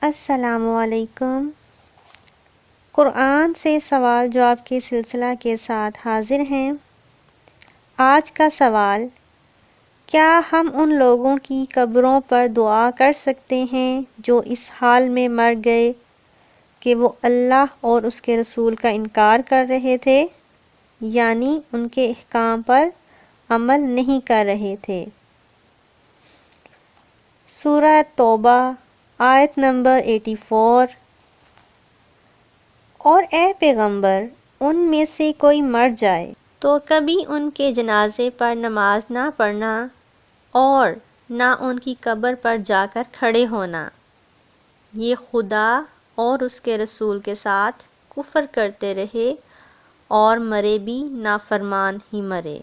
السلام علیکم۔ قرآن سے سوال جواب کے سلسلہ کے ساتھ حاضر ہیں۔ آج کا سوال، کیا ہم ان لوگوں کی قبروں پر دعا کر سکتے ہیں جو اس حال میں مر گئے کہ وہ اللہ اور اس کے رسول کا انکار کر رہے تھے، یعنی ان کے احکام پر عمل نہیں کر رہے تھے؟ سورہ توبہ آیت نمبر 84۔ اور اے پیغمبر، ان میں سے کوئی مر جائے تو کبھی ان کے جنازے پر نماز نہ پڑھنا اور نہ ان کی قبر پر جا کر کھڑے ہونا، یہ خدا اور اس کے رسول کے ساتھ کفر کرتے رہے اور مرے بھی نافرمان ہی مرے۔